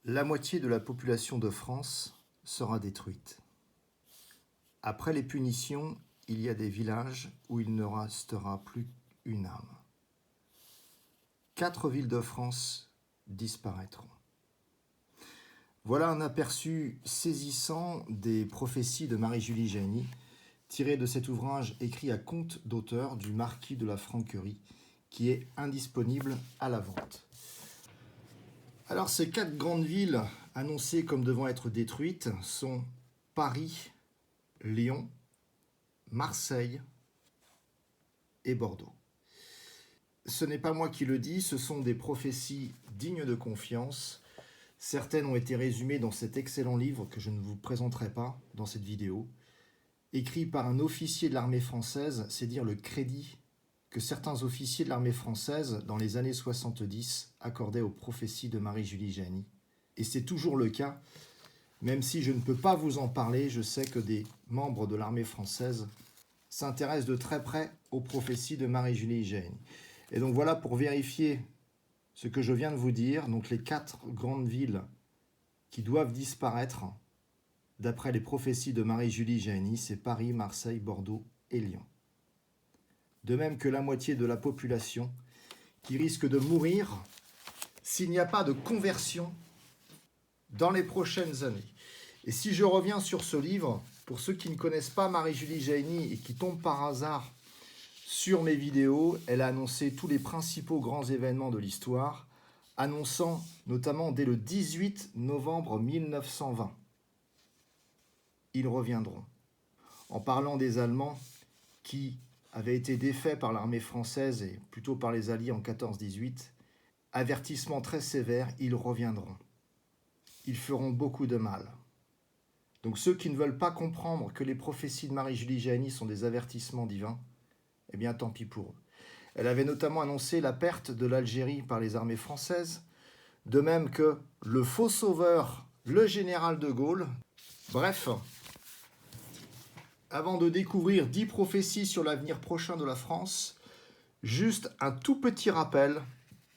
La moitié de la population de France sera détruite. Après les punitions, il y a des villages où il ne restera plus une âme. 4 villes de France disparaîtront. Voilà un aperçu saisissant des prophéties de Marie-Julie Jahenny, tiré de cet ouvrage écrit à compte d'auteur du Marquis de la Franquerie, qui est indisponible à la vente. Alors, ces 4 grandes villes annoncées comme devant être détruites sont Paris, Lyon, Marseille et Bordeaux. Ce n'est pas moi qui le dis, ce sont des prophéties dignes de confiance. Certaines ont été résumées dans cet excellent livre que je ne vous présenterai pas dans cette vidéo. Écrit par un officier de l'armée française, c'est dire le crédit que certains officiers de l'armée française, dans les années 70, accordaient aux prophéties de Marie-Julie Jahenny. Et c'est toujours le cas, même si je ne peux pas vous en parler, je sais que des membres de l'armée française s'intéressent de très près aux prophéties de Marie-Julie Jahenny. Et donc voilà pour vérifier ce que je viens de vous dire, donc les 4 grandes villes qui doivent disparaître, d'après les prophéties de Marie-Julie Jahenny, c'est Paris, Marseille, Bordeaux et Lyon. De même que la moitié de la population qui risque de mourir s'il n'y a pas de conversion dans les prochaines années. Et si je reviens sur ce livre, pour ceux qui ne connaissent pas Marie-Julie Jahenny et qui tombent par hasard sur mes vidéos, elle a annoncé tous les principaux grands événements de l'histoire, annonçant notamment dès le 18 novembre 1920. Ils reviendront. En parlant des Allemands qui avaient été défaits par l'armée française et plutôt par les Alliés en 14-18, avertissement très sévère, ils reviendront. Ils feront beaucoup de mal. Donc ceux qui ne veulent pas comprendre que les prophéties de Marie-Julie Jahenny sont des avertissements divins, eh bien tant pis pour eux. Elle avait notamment annoncé la perte de l'Algérie par les armées françaises, de même que le faux sauveur, le général de Gaulle. Bref, avant de découvrir 10 prophéties sur l'avenir prochain de la France, juste un tout petit rappel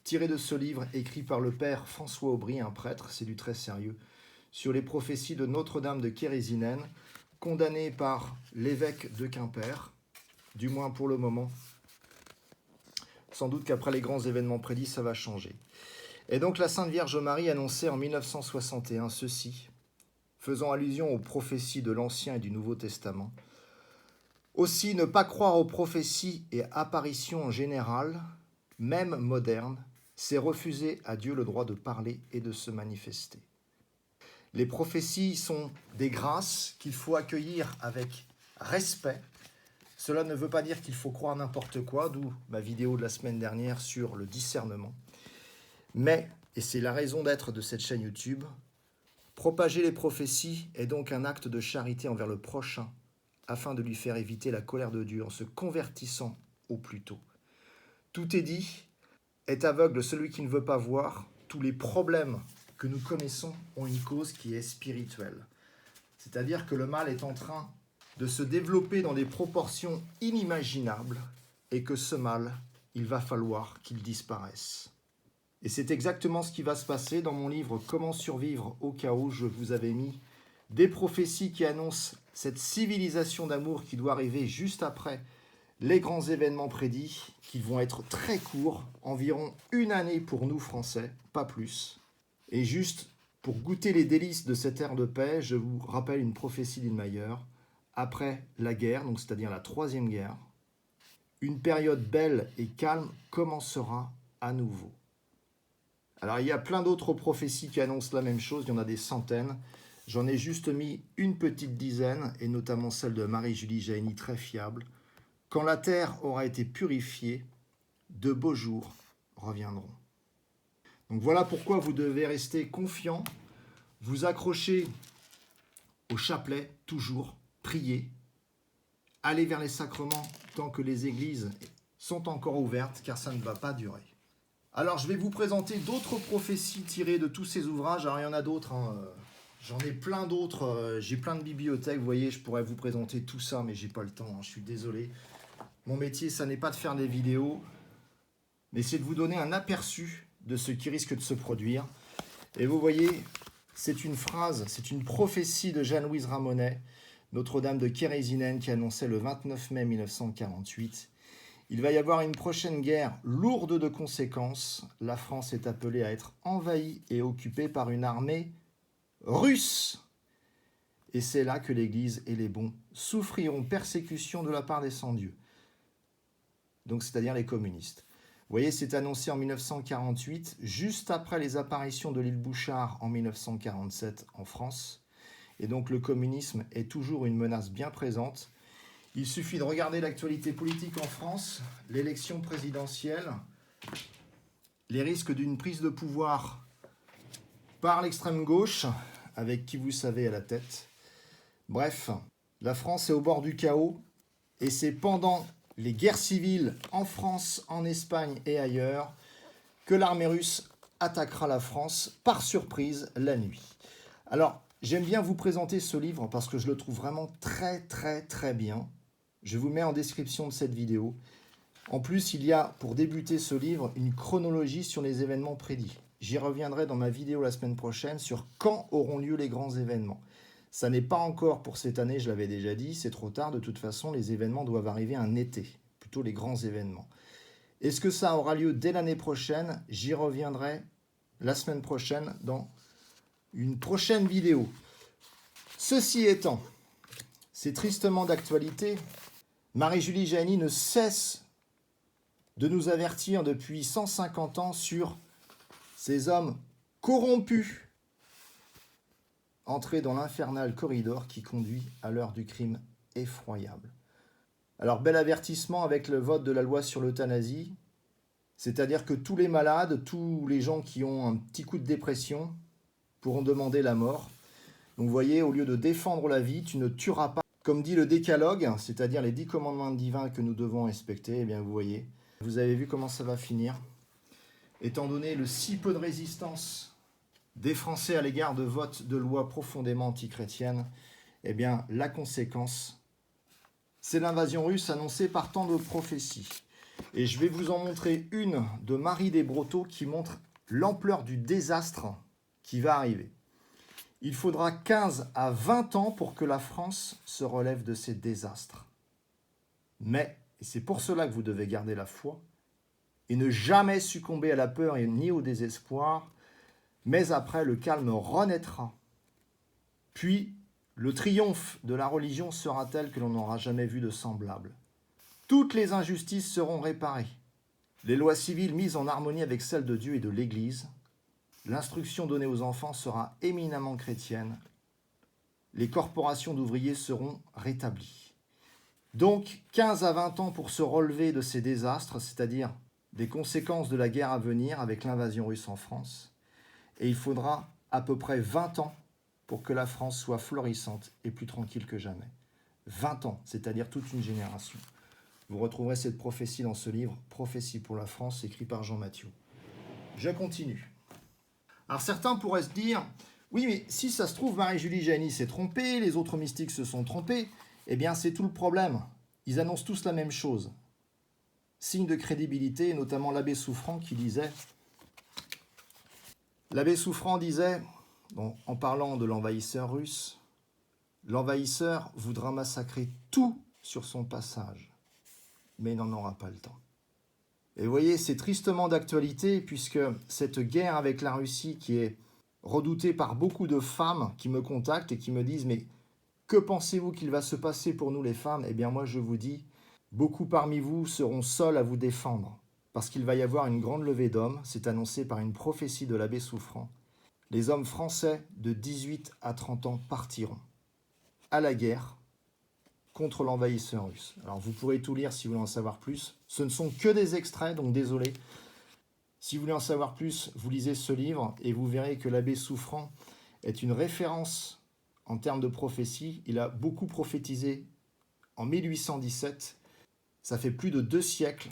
tiré de ce livre écrit par le père François Aubry, un prêtre, c'est du très sérieux, sur les prophéties de Notre-Dame de Kérésinène, condamnée par l'évêque de Quimper, du moins pour le moment. Sans doute qu'après les grands événements prédits, ça va changer. Et donc la Sainte Vierge Marie annonçait en 1961 ceci, faisant allusion aux prophéties de l'Ancien et du Nouveau Testament. Aussi, ne pas croire aux prophéties et apparitions en général, même modernes, c'est refuser à Dieu le droit de parler et de se manifester. Les prophéties sont des grâces qu'il faut accueillir avec respect. Cela ne veut pas dire qu'il faut croire n'importe quoi, d'où ma vidéo de la semaine dernière sur le discernement. Mais, et c'est la raison d'être de cette chaîne YouTube, propager les prophéties est donc un acte de charité envers le prochain, afin de lui faire éviter la colère de Dieu en se convertissant au plus tôt. Tout est dit, est aveugle celui qui ne veut pas voir, tous les problèmes que nous connaissons ont une cause qui est spirituelle. C'est-à-dire que le mal est en train de se développer dans des proportions inimaginables et que ce mal, il va falloir qu'il disparaisse. Et c'est exactement ce qui va se passer dans mon livre « Comment survivre au chaos ». Je vous avais mis des prophéties qui annoncent cette civilisation d'amour qui doit arriver juste après les grands événements prédits, qui vont être très courts, environ 1 année pour nous Français, pas plus. Et juste pour goûter les délices de cette ère de paix, je vous rappelle une prophétie d'Illmayer. Après la guerre, donc c'est-à-dire la 3e guerre, une période belle et calme commencera à nouveau. Alors il y a plein d'autres prophéties qui annoncent la même chose, il y en a des centaines. J'en ai juste mis une petite dizaine, et notamment celle de Marie-Julie Jahenny, très fiable. Quand la terre aura été purifiée, de beaux jours reviendront. Donc voilà pourquoi vous devez rester confiant, vous accrocher au chapelet, toujours, prier, aller vers les sacrements tant que les églises sont encore ouvertes, car ça ne va pas durer. Alors je vais vous présenter d'autres prophéties tirées de tous ces ouvrages. Alors il y en a d'autres, j'en ai plein d'autres, j'ai plein de bibliothèques, vous voyez, je pourrais vous présenter tout ça, mais j'ai pas le temps, je suis désolé. Mon métier, ça n'est pas de faire des vidéos, mais c'est de vous donner un aperçu de ce qui risque de se produire. Et vous voyez, C'est une phrase, c'est une prophétie de Jeanne-Louise Ramonet, Notre-Dame de Kérésinen, qui annonçait le 29 mai 1948 : il va y avoir une prochaine guerre lourde de conséquences. La France est appelée à être envahie et occupée par une armée russe. Et c'est là que l'Église et les bons souffriront persécution de la part des sans-dieux. Donc, c'est-à-dire les communistes. Vous voyez, c'est annoncé en 1948, juste après les apparitions de l'île Bouchard en 1947 en France. Et donc, le communisme est toujours une menace bien présente. Il suffit de regarder l'actualité politique en France, l'élection présidentielle, les risques d'une prise de pouvoir par l'extrême gauche, avec qui vous savez à la tête. Bref, la France est au bord du chaos, et c'est pendant les guerres civiles en France, en Espagne et ailleurs que l'armée russe attaquera la France par surprise la nuit. Alors, j'aime bien vous présenter ce livre parce que je le trouve vraiment très bien. Je vous mets en description de cette vidéo. En plus, il y a, pour débuter ce livre, une chronologie sur les événements prédits. J'y reviendrai dans ma vidéo la semaine prochaine sur quand auront lieu les grands événements. Ça n'est pas encore pour cette année, je l'avais déjà dit, c'est trop tard. De toute façon, les événements doivent arriver un été, plutôt les grands événements. Est-ce que ça aura lieu dès l'année prochaine? J'y reviendrai la semaine prochaine dans une prochaine vidéo. Ceci étant, c'est tristement d'actualité. Marie-Julie Jahenny ne cesse de nous avertir depuis 150 ans sur ces hommes corrompus entrés dans l'infernal corridor qui conduit à l'heure du crime effroyable. Alors, bel avertissement avec le vote de la loi sur l'euthanasie, c'est-à-dire que tous les malades, tous les gens qui ont un petit coup de dépression pourront demander la mort. Donc, vous voyez, au lieu de défendre la vie, tu ne tueras pas. Comme dit le décalogue, c'est-à-dire les 10 commandements divins que nous devons respecter, eh bien, vous voyez, vous avez vu comment ça va finir. Étant donné le si peu de résistance des Français à l'égard de votes de lois profondément antichrétiennes, eh bien, la conséquence, c'est l'invasion russe annoncée par tant de prophéties. Et je vais vous en montrer une de Marie Desbrotteaux qui montre l'ampleur du désastre qui va arriver. Il faudra 15 à 20 ans pour que la France se relève de ces désastres. Mais, et c'est pour cela que vous devez garder la foi, et ne jamais succomber à la peur et ni au désespoir, mais après le calme renaîtra. Puis, le triomphe de la religion sera tel que l'on n'aura jamais vu de semblable. Toutes les injustices seront réparées. Les lois civiles mises en harmonie avec celles de Dieu et de l'Église. L'instruction donnée aux enfants sera éminemment chrétienne. Les corporations d'ouvriers seront rétablies. Donc, 15 à 20 ans pour se relever de ces désastres, c'est-à-dire des conséquences de la guerre à venir avec l'invasion russe en France. Et il faudra à peu près 20 ans pour que la France soit florissante et plus tranquille que jamais. 20 ans, c'est-à-dire toute une génération. Vous retrouverez cette prophétie dans ce livre, Prophétie pour la France, écrit par Jean Mathieu. Je continue. Alors certains pourraient se dire, oui, mais si ça se trouve, Marie-Julie Jahenny s'est trompée, les autres mystiques se sont trompés, eh bien c'est tout le problème. Ils annoncent tous la même chose. Signe de crédibilité, notamment l'abbé Souffrant qui disait... L'abbé Souffrant disait, bon, en parlant de l'envahisseur russe, l'envahisseur voudra massacrer tout sur son passage, mais il n'en aura pas le temps. Et vous voyez, c'est tristement d'actualité, puisque cette guerre avec la Russie qui est redoutée par beaucoup de femmes qui me contactent et qui me disent « Mais que pensez-vous qu'il va se passer pour nous les femmes ?» Eh bien moi je vous dis, beaucoup parmi vous seront seuls à vous défendre, parce qu'il va y avoir une grande levée d'hommes, c'est annoncé par une prophétie de l'abbé Souffrant. Les hommes français de 18 à 30 ans partiront à la guerre contre l'envahisseur russe. Alors vous pourrez tout lire si vous voulez en savoir plus. Ce ne sont que des extraits, donc désolé. Si vous voulez en savoir plus, vous lisez ce livre et vous verrez que l'abbé Souffrant est une référence en termes de prophétie. Il a beaucoup prophétisé en 1817. Ça fait plus de 2 siècles.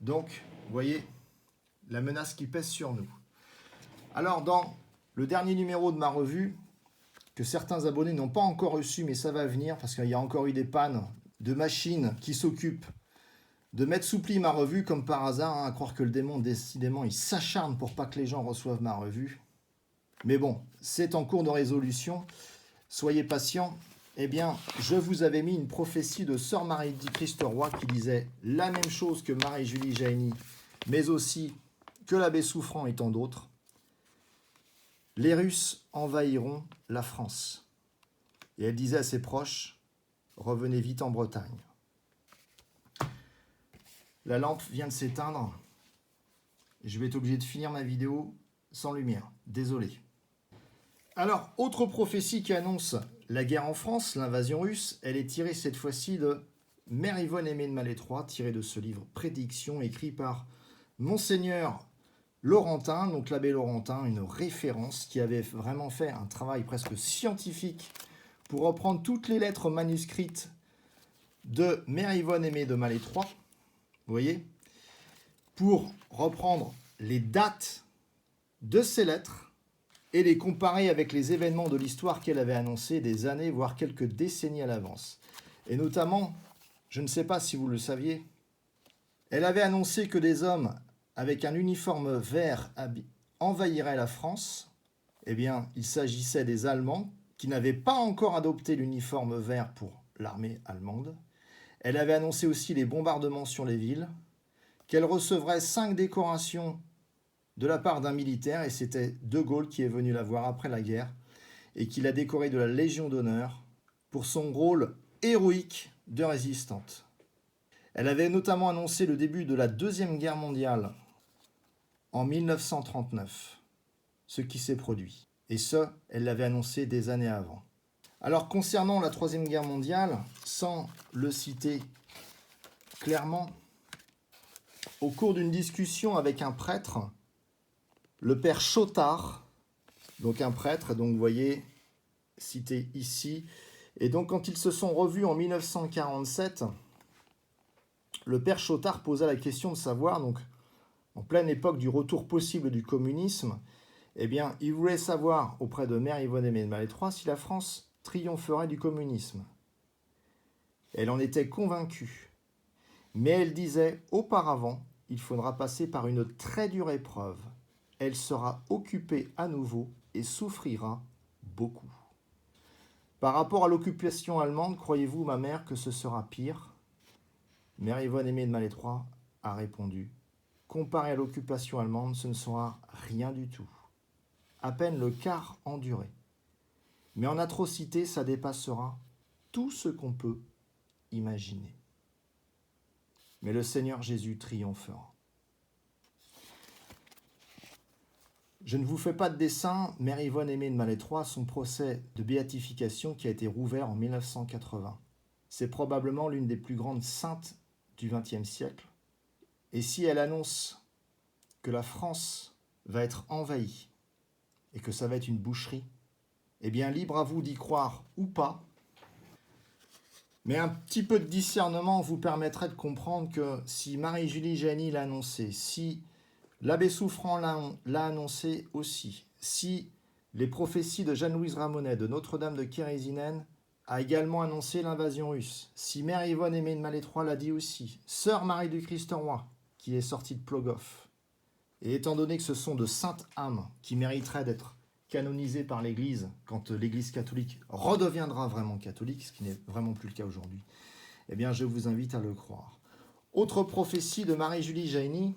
Donc, vous voyez la menace qui pèse sur nous. Alors, dans le dernier numéro de ma revue, que certains abonnés n'ont pas encore reçu, mais ça va venir, parce qu'il y a encore eu des pannes de machines qui s'occupent de mettre sous pli ma revue, comme par hasard, à croire que le démon, décidément, il s'acharne pour pas que les gens reçoivent ma revue. Mais bon, c'est en cours de résolution. Soyez patients. Eh bien, je vous avais mis une prophétie de Sœur Marie du Christ Roi qui disait la même chose que Marie-Julie Jahenny, mais aussi que l'abbé Souffrant et tant d'autres. Les Russes envahiront la France. Et elle disait à ses proches, revenez vite en Bretagne. La lampe vient de s'éteindre. Je vais être obligé de finir ma vidéo sans lumière. Désolé. Alors, autre prophétie qui annonce la guerre en France, l'invasion russe, elle est tirée cette fois-ci de Mère Yvonne Aimée de Malétroit, tirée de ce livre Prédiction, écrit par Monseigneur Laurentin, donc l'abbé Laurentin, une référence qui avait vraiment fait un travail presque scientifique pour reprendre toutes les lettres manuscrites de Mère Yvonne Aimée de Malétroit, vous voyez, pour reprendre les dates de ces lettres et les comparer avec les événements de l'histoire qu'elle avait annoncés des années, voire quelques décennies à l'avance. Et notamment, je ne sais pas si vous le saviez, elle avait annoncé que des hommes avec un uniforme vert envahiraient la France. Eh bien, il s'agissait des Allemands qui n'avaient pas encore adopté l'uniforme vert pour l'armée allemande. Elle avait annoncé aussi les bombardements sur les villes, qu'elle recevrait 5 décorations de la part d'un militaire, et c'était De Gaulle qui est venu la voir après la guerre, et qui l'a décorée de la Légion d'honneur pour son rôle héroïque de résistante. Elle avait notamment annoncé le début de la Deuxième Guerre mondiale en 1939, ce qui s'est produit. Et ce, elle l'avait annoncé des années avant. Alors concernant la Troisième Guerre mondiale, sans le citer clairement, au cours d'une discussion avec un prêtre, le père Chotard, donc un prêtre, donc vous voyez, cité ici, et donc quand ils se sont revus en 1947, le père Chotard posa la question de savoir, donc en pleine époque du retour possible du communisme, eh bien, il voulait savoir auprès de Mère Yvonne Aimée de Malétroit si la France triompherait du communisme. Elle en était convaincue, mais elle disait auparavant, il faudra passer par une très dure épreuve. Elle sera occupée à nouveau et souffrira beaucoup. Par rapport à l'occupation allemande, croyez-vous, ma mère, que ce sera pire? Mère Yvonne Aimée de Malétroit a répondu, comparé à l'occupation allemande, ce ne sera rien du tout. À peine le quart enduré. Mais en atrocité, ça dépassera tout ce qu'on peut imaginer. Mais le Seigneur Jésus triomphera. Je ne vous fais pas de dessin, Mère Yvonne Aimée de Malétroit, son procès de béatification qui a été rouvert en 1980. C'est probablement l'une des plus grandes saintes du XXe siècle. Et si elle annonce que la France va être envahie et que ça va être une boucherie, eh bien libre à vous d'y croire ou pas. Mais un petit peu de discernement vous permettrait de comprendre que si Marie-Julie Jahenny l'a annoncé, si l'abbé Souffrant l'a annoncé aussi, si les prophéties de Jeanne-Louise Ramonet de Notre-Dame de Kérésinen a également annoncé l'invasion russe, si Mère Yvonne Aimée de Malétroit l'a dit aussi, Sœur Marie du Christ Roi, qui est sortie de Plogoff, et étant donné que ce sont de saintes âmes qui mériteraient d'être canonisées par l'Église quand l'Église catholique redeviendra vraiment catholique, ce qui n'est vraiment plus le cas aujourd'hui, eh bien je vous invite à le croire. Autre prophétie de Marie-Julie Jahenny,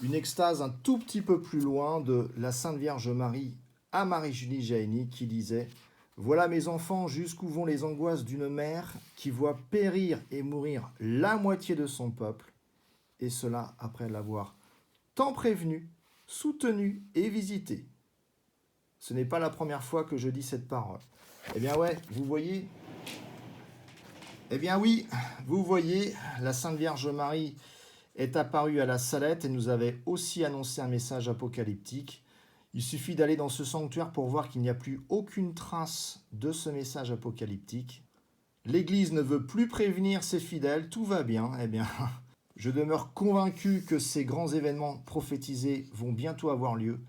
une extase un tout petit peu plus loin de la Sainte Vierge Marie à Marie-Julie Jahenny qui disait « Voilà mes enfants, jusqu'où vont les angoisses d'une mère qui voit périr et mourir la moitié de son peuple, et cela après l'avoir tant prévenu, soutenu et visité. » Ce n'est pas la première fois que je dis cette parole. Eh bien ouais, vous voyez. Eh bien oui, vous voyez, la Sainte Vierge Marie est apparue à la Salette et nous avait aussi annoncé un message apocalyptique. Il suffit d'aller dans ce sanctuaire pour voir qu'il n'y a plus aucune trace de ce message apocalyptique. L'Église ne veut plus prévenir ses fidèles, tout va bien. Eh bien, je demeure convaincu que ces grands événements prophétisés vont bientôt avoir lieu.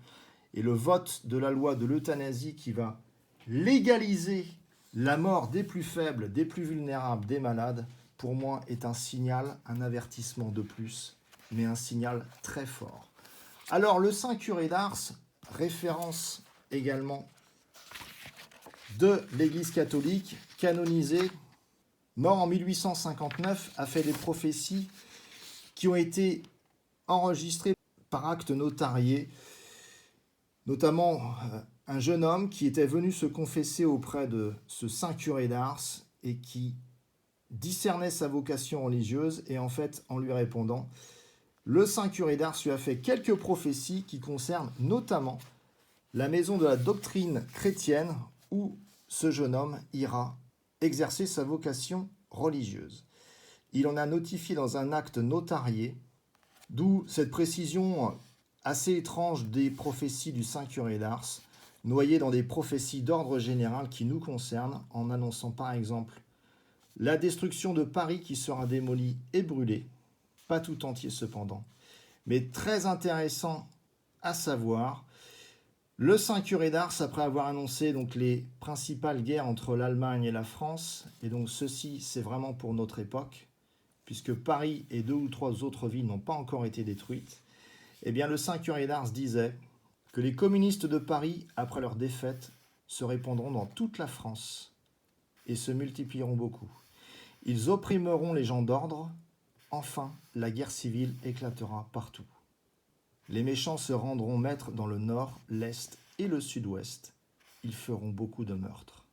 Et le vote de la loi de l'euthanasie qui va légaliser la mort des plus faibles, des plus vulnérables, des malades, pour moi est un signal, un avertissement de plus, mais un signal très fort. Alors le Saint Curé d'Ars, référence également de l'Église catholique, canonisé, mort en 1859, a fait des prophéties qui ont été enregistrées par acte notarié, notamment un jeune homme qui était venu se confesser auprès de ce saint curé d'Ars et qui discernait sa vocation religieuse, et en fait, en lui répondant, le saint curé d'Ars lui a fait quelques prophéties qui concernent notamment la maison de la doctrine chrétienne où ce jeune homme ira exercer sa vocation religieuse. Il en a notifié dans un acte notarié, d'où cette précision assez étrange des prophéties du saint curé d'Ars, noyées dans des prophéties d'ordre général qui nous concernent, en annonçant par exemple la destruction de Paris qui sera démolie et brûlée, pas tout entier cependant, mais très intéressant à savoir. Le saint curé d'Ars, après avoir annoncé donc les principales guerres entre l'Allemagne et la France, et donc ceci c'est vraiment pour notre époque, puisque Paris et 2 ou 3 autres villes n'ont pas encore été détruites, eh bien le saint curé d'Ars disait que les communistes de Paris, après leur défaite, se répandront dans toute la France et se multiplieront beaucoup. Ils opprimeront les gens d'ordre, enfin la guerre civile éclatera partout. Les méchants se rendront maîtres dans le nord, l'est et le sud-ouest. Ils feront beaucoup de meurtres.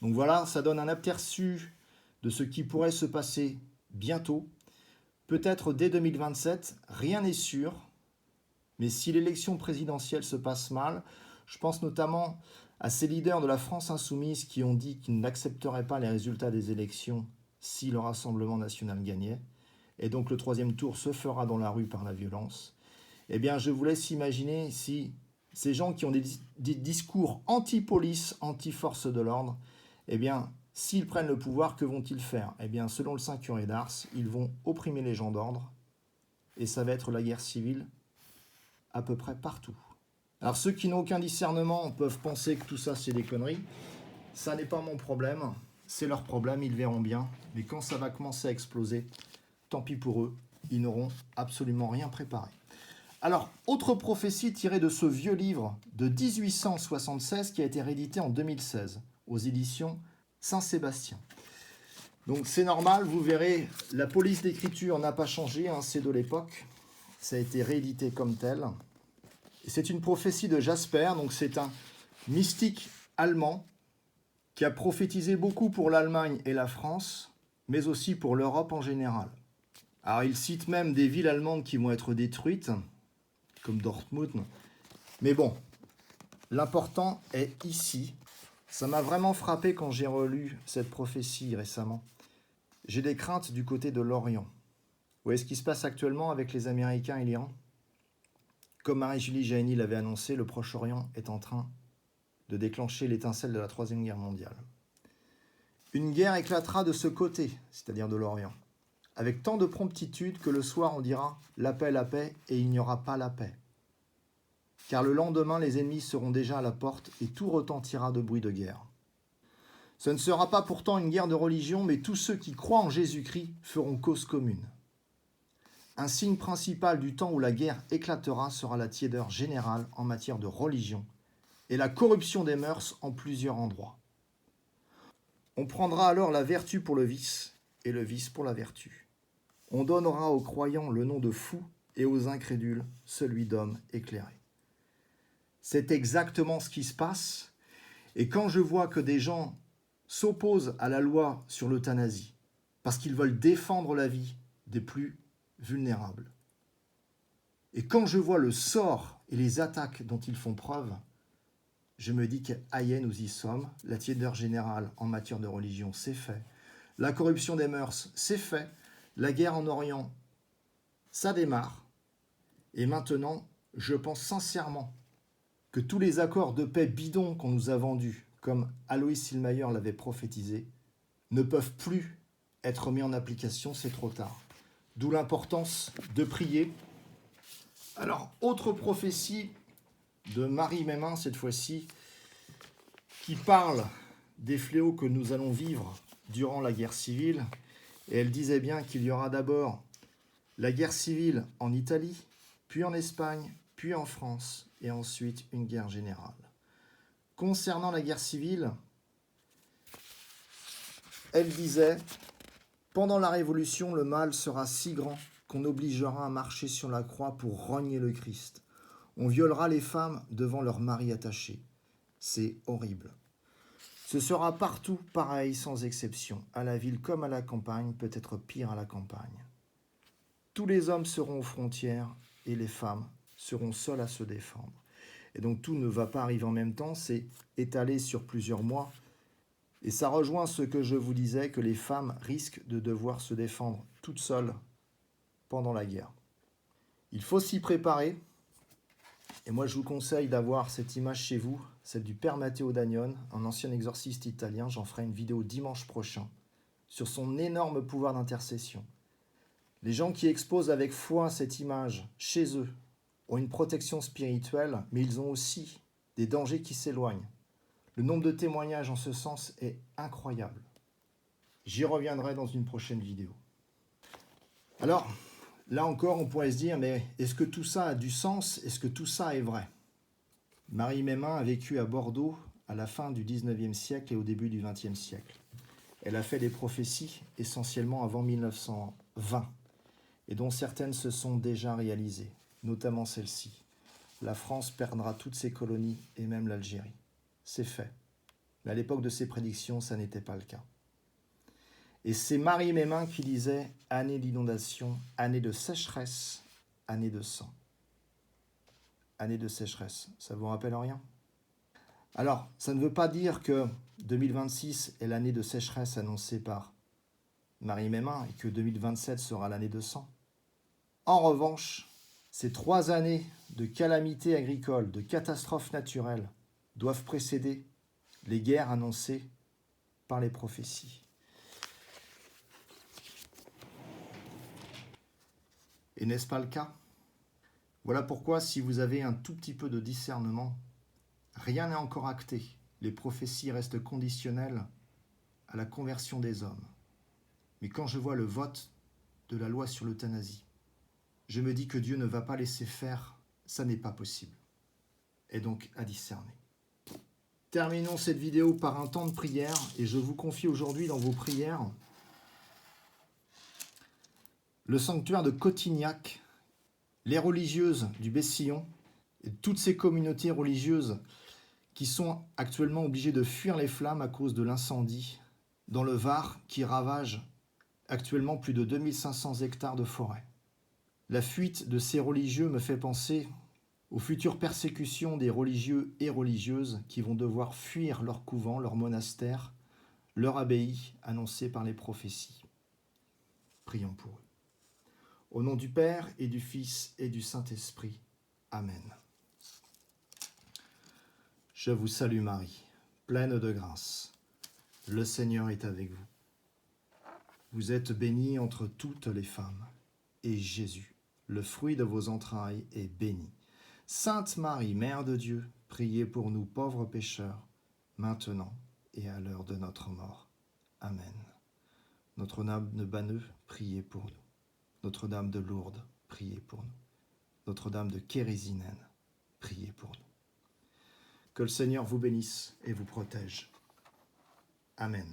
Donc voilà, ça donne un aperçu de ce qui pourrait se passer bientôt. Peut-être dès 2027, rien n'est sûr. Mais si l'élection présidentielle se passe mal, je pense notamment à ces leaders de la France insoumise qui ont dit qu'ils n'accepteraient pas les résultats des élections si le Rassemblement national gagnait. Et donc le 3e tour se fera dans la rue par la violence. Eh bien, je vous laisse imaginer si ces gens qui ont des discours anti-police, anti-force de l'ordre, eh bien, s'ils prennent le pouvoir, que vont-ils faire? Eh bien, selon le saint curé d'Ars, ils vont opprimer les gens d'ordre, et ça va être la guerre civile à peu près partout. Alors, ceux qui n'ont aucun discernement peuvent penser que tout ça, c'est des conneries. Ça n'est pas mon problème, c'est leur problème, ils verront bien. Mais quand ça va commencer à exploser, tant pis pour eux, ils n'auront absolument rien préparé. Alors, autre prophétie tirée de ce vieux livre de 1876 qui a été réédité en 2016 aux éditions Saint-Sébastien. Donc c'est normal, vous verrez, la police d'écriture n'a pas changé, hein, c'est de l'époque. Ça a été réédité comme tel. Et c'est une prophétie de Jasper, donc c'est un mystique allemand qui a prophétisé beaucoup pour l'Allemagne et la France, mais aussi pour l'Europe en général. Alors il cite même des villes allemandes qui vont être détruites, comme Dortmund. Mais bon, l'important est ici. Ça m'a vraiment frappé quand j'ai relu cette prophétie récemment. J'ai des craintes du côté de l'Orient. Vous voyez ce qui se passe actuellement avec les Américains et l'Iran? Comme Marie-Julie Jahenni l'avait annoncé, le Proche-Orient est en train de déclencher l'étincelle de la Troisième Guerre mondiale. Une guerre éclatera de ce côté, c'est-à-dire de l'Orient, avec tant de promptitude que le soir on dira « la paix » et il n'y aura pas la paix. Car le lendemain, les ennemis seront déjà à la porte et tout retentira de bruit de guerre. Ce ne sera pas pourtant une guerre de religion, mais tous ceux qui croient en Jésus-Christ feront cause commune. Un signe principal du temps où la guerre éclatera sera la tiédeur générale en matière de religion et la corruption des mœurs en plusieurs endroits. On prendra alors la vertu pour le vice et le vice pour la vertu. On donnera aux croyants le nom de fous et aux incrédules celui d'hommes éclairés. C'est exactement ce qui se passe. Et quand je vois que des gens s'opposent à la loi sur l'euthanasie parce qu'ils veulent défendre la vie des plus vulnérables, et quand je vois le sort et les attaques dont ils font preuve, je me dis qu'aïe, nous y sommes. La tiédeur générale en matière de religion, c'est fait. La corruption des mœurs, c'est fait. La guerre en Orient, ça démarre. Et maintenant, je pense sincèrement que tous les accords de paix bidons qu'on nous a vendus, comme Alois Sillmayer l'avait prophétisé, ne peuvent plus être mis en application, c'est trop tard. D'où l'importance de prier. Alors, autre prophétie de Marie Mémin, cette fois-ci, qui parle des fléaux que nous allons vivre durant la guerre civile. Et elle disait bien qu'il y aura d'abord la guerre civile en Italie, puis en Espagne, puis en France, et ensuite une guerre générale. Concernant la guerre civile, elle disait « Pendant la Révolution, le mal sera si grand qu'on obligera à marcher sur la croix pour rogner le Christ. On violera les femmes devant leurs maris attachés. C'est horrible. Ce sera partout pareil sans exception, à la ville comme à la campagne, peut-être pire à la campagne. Tous les hommes seront aux frontières et les femmes seront seules à se défendre. » Et donc tout ne va pas arriver en même temps, c'est étalé sur plusieurs mois. Et ça rejoint ce que je vous disais, que les femmes risquent de devoir se défendre toutes seules pendant la guerre. Il faut s'y préparer. Et moi, je vous conseille d'avoir cette image chez vous, celle du père Matteo Dagnone, un ancien exorciste italien. J'en ferai une vidéo dimanche prochain sur son énorme pouvoir d'intercession. Les gens qui exposent avec foi cette image chez eux ont une protection spirituelle, mais ils ont aussi des dangers qui s'éloignent. Le nombre de témoignages en ce sens est incroyable. J'y reviendrai dans une prochaine vidéo. Alors, là encore, on pourrait se dire, mais est-ce que tout ça a du sens? Est-ce que tout ça est vrai? Marie Mesmin a vécu à Bordeaux à la fin du 19e siècle et au début du 20e siècle. Elle a fait des prophéties essentiellement avant 1920, et dont certaines se sont déjà réalisées, notamment celle-ci. La France perdra toutes ses colonies et même l'Algérie. C'est fait. Mais à l'époque de ses prédictions, ça n'était pas le cas. Et c'est Marie Mesmin qui disait « année d'inondation, année de sécheresse, année de sang ». Année de sécheresse, ça vous rappelle rien? Alors, ça ne veut pas dire que 2026 est l'année de sécheresse annoncée par Marie Mesmin et que 2027 sera l'année de sang. En revanche, ces 3 années de calamités agricoles, de catastrophes naturelles, doivent précéder les guerres annoncées par les prophéties. Et n'est-ce pas le cas? Voilà pourquoi, si vous avez un tout petit peu de discernement, rien n'est encore acté. Les prophéties restent conditionnelles à la conversion des hommes. Mais quand je vois le vote de la loi sur l'euthanasie, je me dis que Dieu ne va pas laisser faire, ça n'est pas possible. Et donc à discerner. Terminons cette vidéo par un temps de prière, et je vous confie aujourd'hui dans vos prières le sanctuaire de Cotignac, les religieuses du Bessillon, et toutes ces communautés religieuses qui sont actuellement obligées de fuir les flammes à cause de l'incendie dans le Var qui ravage actuellement plus de 2500 hectares de forêt. La fuite de ces religieux me fait penser aux futures persécutions des religieux et religieuses qui vont devoir fuir leur couvent, leur monastère, leur abbaye annoncée par les prophéties. Prions pour eux. Au nom du Père et du Fils et du Saint-Esprit. Amen. Je vous salue Marie, pleine de grâce. Le Seigneur est avec vous. Vous êtes bénie entre toutes les femmes, et Jésus, le fruit de vos entrailles, est béni. Sainte Marie, Mère de Dieu, priez pour nous pauvres pécheurs, maintenant et à l'heure de notre mort. Amen. Notre-Dame de Banneux, priez pour nous. Notre-Dame de Lourdes, priez pour nous. Notre-Dame de Kérésinène, priez pour nous. Que le Seigneur vous bénisse et vous protège. Amen.